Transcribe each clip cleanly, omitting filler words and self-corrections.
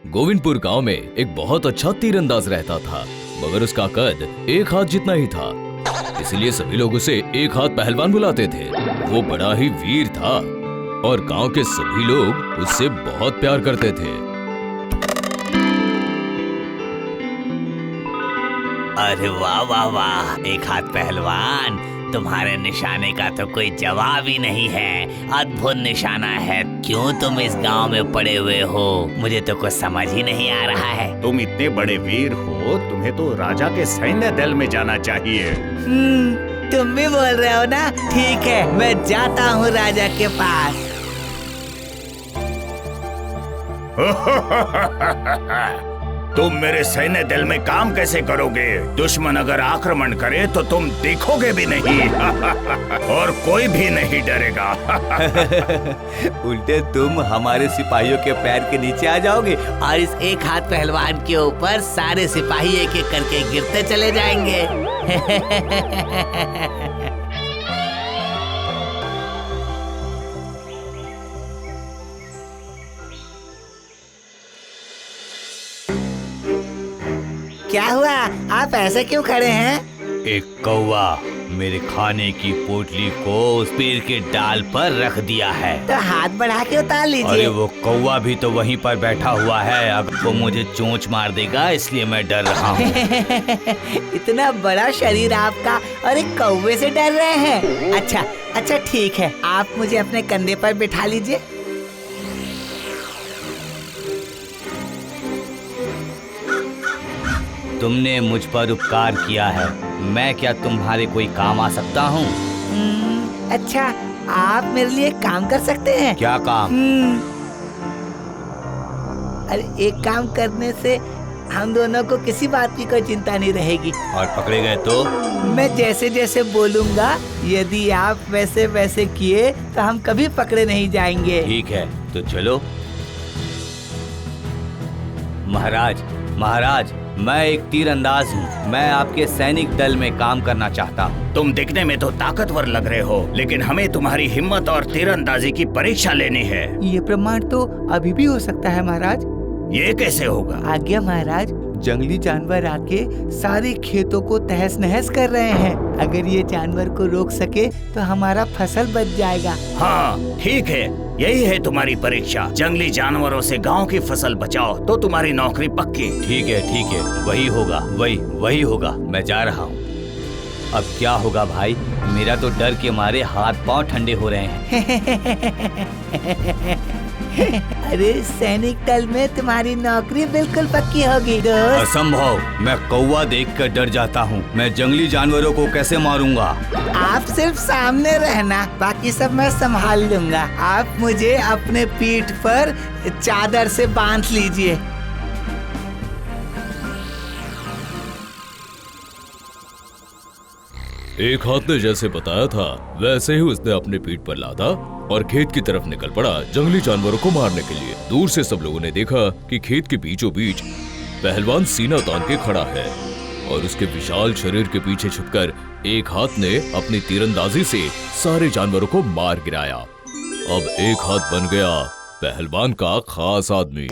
गोविंदपुर गांव में एक बहुत अच्छा तीरंदाज रहता था, मगर उसका कद एक हाथ जितना ही था। इसलिए सभी लोग उसे एक हाथ पहलवान बुलाते थे। वो बड़ा ही वीर था और गांव के सभी लोग उससे बहुत प्यार करते थे। अरे वाह वाह वाह, एक हाथ पहलवान, तुम्हारे निशाने का तो कोई जवाब ही नहीं है। अद्भुत निशाना है। क्यों तुम इस गांव में पड़े हुए हो, मुझे तो कुछ समझ ही नहीं आ रहा है। तुम इतने बड़े वीर हो, तुम्हें तो राजा के सैन्य दल में जाना चाहिए। तुम भी बोल रहे हो ना? ठीक है, मैं जाता हूँ राजा के पास। तुम मेरे सैन्य दल में काम कैसे करोगे? दुश्मन अगर आक्रमण करे तो तुम दिखोगे भी नहीं और कोई भी नहीं डरेगा। उल्टे तुम हमारे सिपाहियों के पैर के नीचे आ जाओगे और इस एक हाथ पहलवान के ऊपर सारे सिपाही एक एक करके गिरते चले जाएंगे। क्या हुआ? आप ऐसे क्यों खड़े हैं? एक कौवा मेरे खाने की पोटली को उस पेड़ के डाल पर रख दिया है। तो हाथ बढ़ा के उतार लीजिए। अरे वो कौवा भी तो वहीं पर बैठा हुआ है, अब वो मुझे चोंच मार देगा, इसलिए मैं डर रहा हूँ। इतना बड़ा शरीर आपका और एक कौवे से डर रहे हैं? अच्छा ठीक है, आप मुझे अपने कंधे पर बिठा लीजिए। तुमने मुझ पर उपकार किया है, मैं क्या तुम्हारे कोई काम आ सकता हूँ? अच्छा, आप मेरे लिए काम कर सकते हैं? क्या काम? अरे एक काम करने से हम दोनों को किसी बात की कोई चिंता नहीं रहेगी। और पकड़े गए तो? मैं जैसे जैसे बोलूँगा, यदि आप वैसे वैसे किए तो हम कभी पकड़े नहीं जाएंगे। ठीक है, तो चलो। महाराज, मैं एक तीरंदाज हूँ। मैं आपके सैनिक दल में काम करना चाहता हूँ। तुम दिखने में तो ताकतवर लग रहे हो, लेकिन हमें तुम्हारी हिम्मत और तीरंदाजी की परीक्षा लेनी है। ये प्रमाण तो अभी भी हो सकता है महाराज। ये कैसे होगा? आज्ञा महाराज, जंगली जानवर आके सारे खेतों को तहस नहस कर रहे हैं। अगर ये जानवर को रोक सके तो हमारा फसल बच जाएगा। हाँ ठीक है, यही है तुम्हारी परीक्षा। जंगली जानवरों से गांव की फसल बचाओ तो तुम्हारी नौकरी पक्की। ठीक है, वही होगा। मैं जा रहा हूँ। अब क्या होगा भाई? मेरा तो डर के मारे हाथ पांव ठंडे हो रहे हैं। अरे सैनिक दल में तुम्हारी नौकरी बिल्कुल पक्की होगी दोस्त। असंभव, मैं कौवा देखकर डर जाता हूँ। मैं जंगली जानवरों को कैसे मारूंगा? आप सिर्फ सामने रहना, बाकी सब मैं संभाल लूंगा। आप मुझे अपने पीठ पर चादर से बांध लीजिए। एक हाथ ने जैसे बताया था वैसे ही उसने अपने पीठ पर लादा और खेत की तरफ निकल पड़ा जंगली जानवरों को मारने के लिए। दूर से सब लोगों ने देखा कि खेत के बीचों बीच पहलवान सीना तान के खड़ा है और उसके विशाल शरीर के पीछे छुपकर एक हाथ ने अपनी तीरंदाजी से सारे जानवरों को मार गिराया। अब एक हाथ बन गया पहलवान का खास आदमी।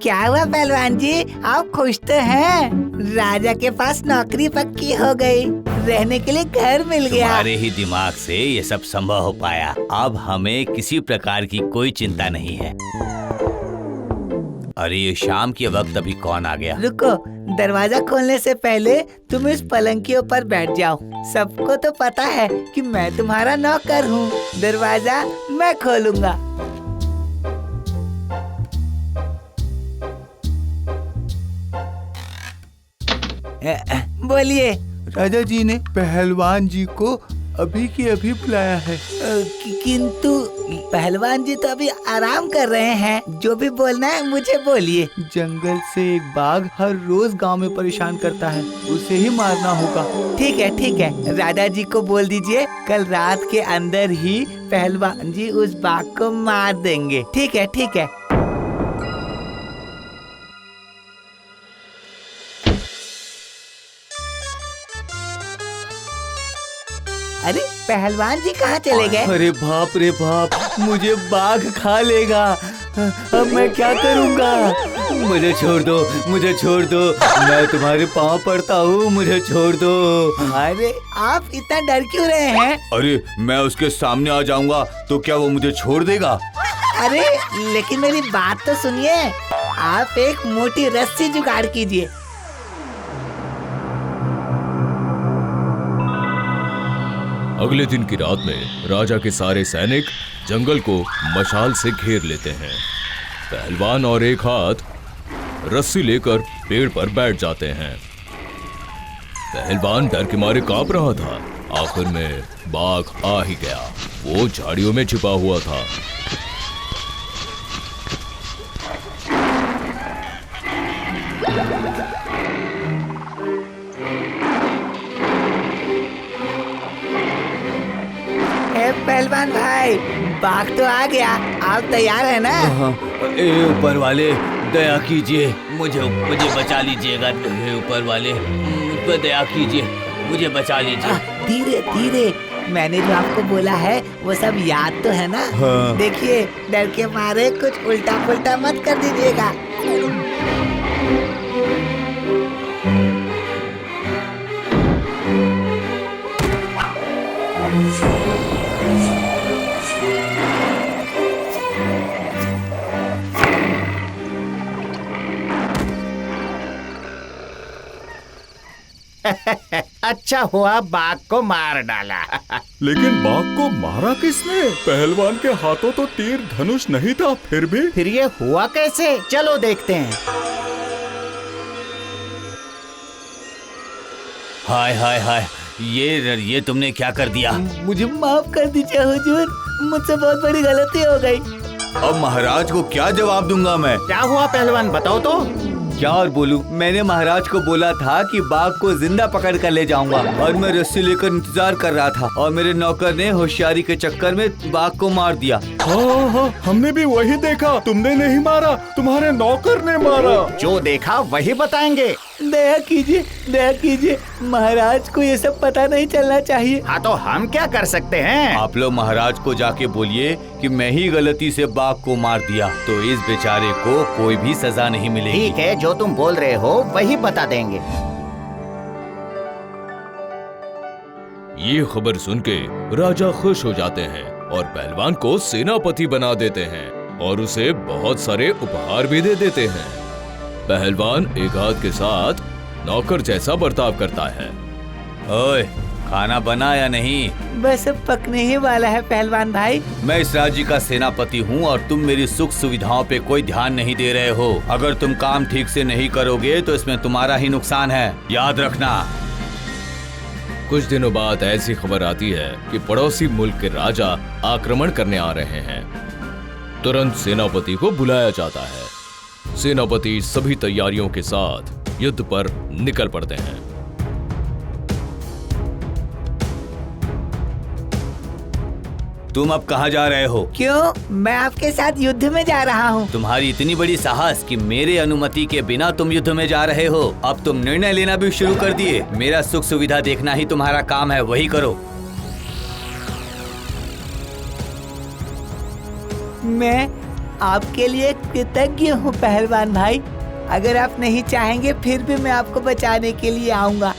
क्या हुआ पहलवान जी, आप खुश तो हैं? राजा के पास नौकरी पक्की हो गई, रहने के लिए घर मिल गया। तुम्हारे ही दिमाग से ये सब संभव हो पाया। अब हमें किसी प्रकार की कोई चिंता नहीं है। अरे ये शाम के वक्त अभी कौन आ गया? रुको, दरवाजा खोलने से पहले तुम इस पलंग के ऊपर बैठ जाओ। सबको तो पता है कि मैं तुम्हारा नौकर हूँ। दरवाजा मैं खोलूंगा। बोलिए। राजा जी ने पहलवान जी को अभी की अभी बुलाया है। किंतु पहलवान जी तो अभी आराम कर रहे हैं। जो भी बोलना है मुझे बोलिए। जंगल से एक बाघ हर रोज गांव में परेशान करता है, उसे ही मारना होगा। ठीक है, राजा जी को बोल दीजिए कल रात के अंदर ही पहलवान जी उस बाघ को मार देंगे। ठीक है। अरे पहलवान जी कहाँ चले गए? अरे बाप रे बाप, मुझे बाघ खा लेगा। अब मैं क्या करूँगा? मुझे छोड़ दो, मुझे छोड़ दो, मैं तुम्हारे पाँव पड़ता हूँ, मुझे छोड़ दो। अरे आप इतना डर क्यों रहे हैं? अरे मैं उसके सामने आ जाऊंगा तो क्या वो मुझे छोड़ देगा? अरे लेकिन मेरी बात तो सुनिए, आप एक मोटी रस्सी जुगाड़ कीजिए। अगले दिन की रात में राजा के सारे सैनिक जंगल को मशाल से घेर लेते हैं। पहलवान और एक हाथ रस्सी लेकर पेड़ पर बैठ जाते हैं। पहलवान डर के मारे कांप रहा था। आखिर में बाघ आ ही गया। वो झाड़ियों में छिपा हुआ था। पहलवान भाई, बाघ तो आ गया, आप तैयार है ना? ए ऊपर वाले, दया कीजिए, मुझे बचा लीजिएगा। हे ऊपर वाले, मुझ पर दया कीजिए, मुझे बचा लीजिए। धीरे धीरे, मैंने जो आपको बोला है वो सब याद तो है ना? हाँ। देखिए, डर के मारे कुछ उल्टा पुल्टा मत कर दीजिएगा। अच्छा हुआ बाघ को मार डाला। लेकिन बाघ को मारा किसने? पहलवान के हाथों तो तीर धनुष नहीं था, फिर भी। फिर ये हुआ कैसे? चलो देखते हैं। हाय हाय हाय, ये तुमने क्या कर दिया? मुझे माफ कर दीजिए हुजूर, मुझसे बहुत बड़ी गलती हो गई। अब महाराज को क्या जवाब दूंगा मैं? क्या हुआ पहलवान, बताओ तो। क्या और बोलूं? मैंने महाराज को बोला था कि बाघ को जिंदा पकड़ कर ले जाऊंगा और मैं रस्सी लेकर इंतजार कर रहा था और मेरे नौकर ने होशियारी के चक्कर में बाघ को मार दिया। हाँ हाँ, हमने भी वही देखा। तुमने नहीं मारा, तुम्हारे नौकर ने मारा। जो देखा वही बताएंगे। दया कीजिए, महाराज को ये सब पता नहीं चलना चाहिए। हाँ तो हम क्या कर सकते हैं? आप लोग महाराज को जाके बोलिए कि मैं ही गलती से बाघ को मार दिया, तो इस बेचारे को कोई भी सजा नहीं मिलेगी। ठीक है, जो तुम बोल रहे हो वही बता देंगे। ये खबर सुन के राजा खुश हो जाते हैं और पहलवान को सेनापति बना देते हैं और उसे बहुत सारे उपहार भी दे देते हैं। पहलवान एक हाथ के साथ नौकर जैसा बर्ताव करता है। ओए, खाना बना या नहीं? बस अब पकने ही वाला है पहलवान भाई। मैं इस राज्य का सेनापति हूँ और तुम मेरी सुख सुविधाओं पे कोई ध्यान नहीं दे रहे हो। अगर तुम काम ठीक से नहीं करोगे तो इसमें तुम्हारा ही नुकसान है, याद रखना। कुछ दिनों बाद ऐसी खबर आती है कि पड़ोसी मुल्क के राजा आक्रमण करने आ रहे हैं। तुरंत सेनापति को बुलाया जाता है। सेनापति सभी तैयारियों के साथ युद्ध पर निकल पड़ते हैं। तुम अब कहाँ जा रहे हो? क्यों? मैं आपके साथ युद्ध में जा रहा हूँ। तुम्हारी इतनी बड़ी साहस कि मेरे अनुमति के बिना तुम युद्ध में जा रहे हो। अब तुम निर्णय लेना भी शुरू कर दिए। मेरा सुख सुविधा देखना ही तुम्हारा काम है, वही करो। मैं आपके लिए कृतज्ञ हूँ पहलवान भाई। अगर आप नहीं चाहेंगे फिर भी मैं आपको बचाने के लिए आऊंगा।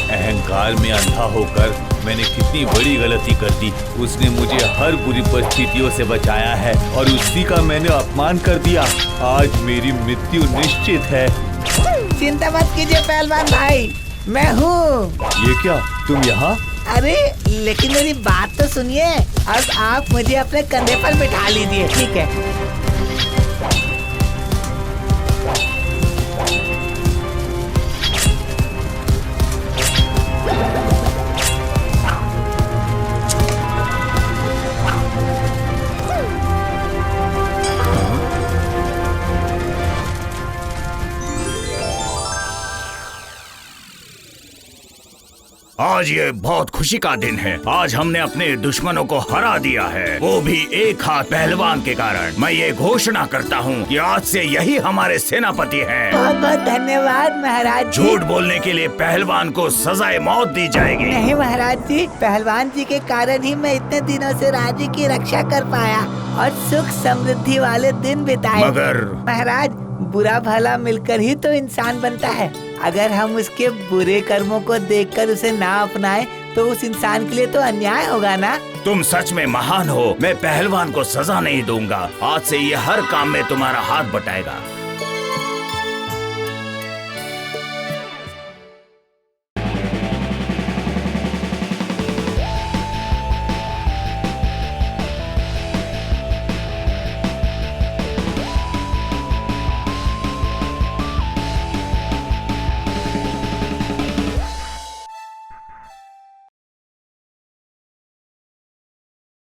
अहंकार में अंधा होकर मैंने कितनी बड़ी गलती कर दी। उसने मुझे हर बुरी परिस्थितियों से बचाया है और उसी का मैंने अपमान कर दिया। आज मेरी मृत्यु निश्चित है। चिंता मत कीजिए पहलवान भाई, मैं हूँ। ये क्या, तुम यहाँ? अरे लेकिन मेरी बात तो सुनिए। अब आप मुझे अपने कंधे पर बिठा लीजिए, ठीक है? आज ये बहुत खुशी का दिन है। आज हमने अपने दुश्मनों को हरा दिया है, वो भी एक हाथ पहलवान के कारण। मैं ये घोषणा करता हूँ कि आज से यही हमारे सेनापति हैं। बहुत बहुत धन्यवाद महाराज जी। झूठ बोलने के लिए पहलवान को सजाए मौत दी जाएगी। नहीं महाराज जी, पहलवान जी के कारण ही मैं इतने दिनों से राज्य की रक्षा कर पाया और सुख समृद्धि वाले दिन बिताए। मगर महाराज, बुरा भला मिलकर ही तो इंसान बनता है। अगर हम उसके बुरे कर्मों को देखकर उसे ना अपनाएं तो उस इंसान के लिए तो अन्याय होगा ना। तुम सच में महान हो। मैं पहलवान को सजा नहीं दूंगा। आज से ये हर काम में तुम्हारा हाथ बटाएगा।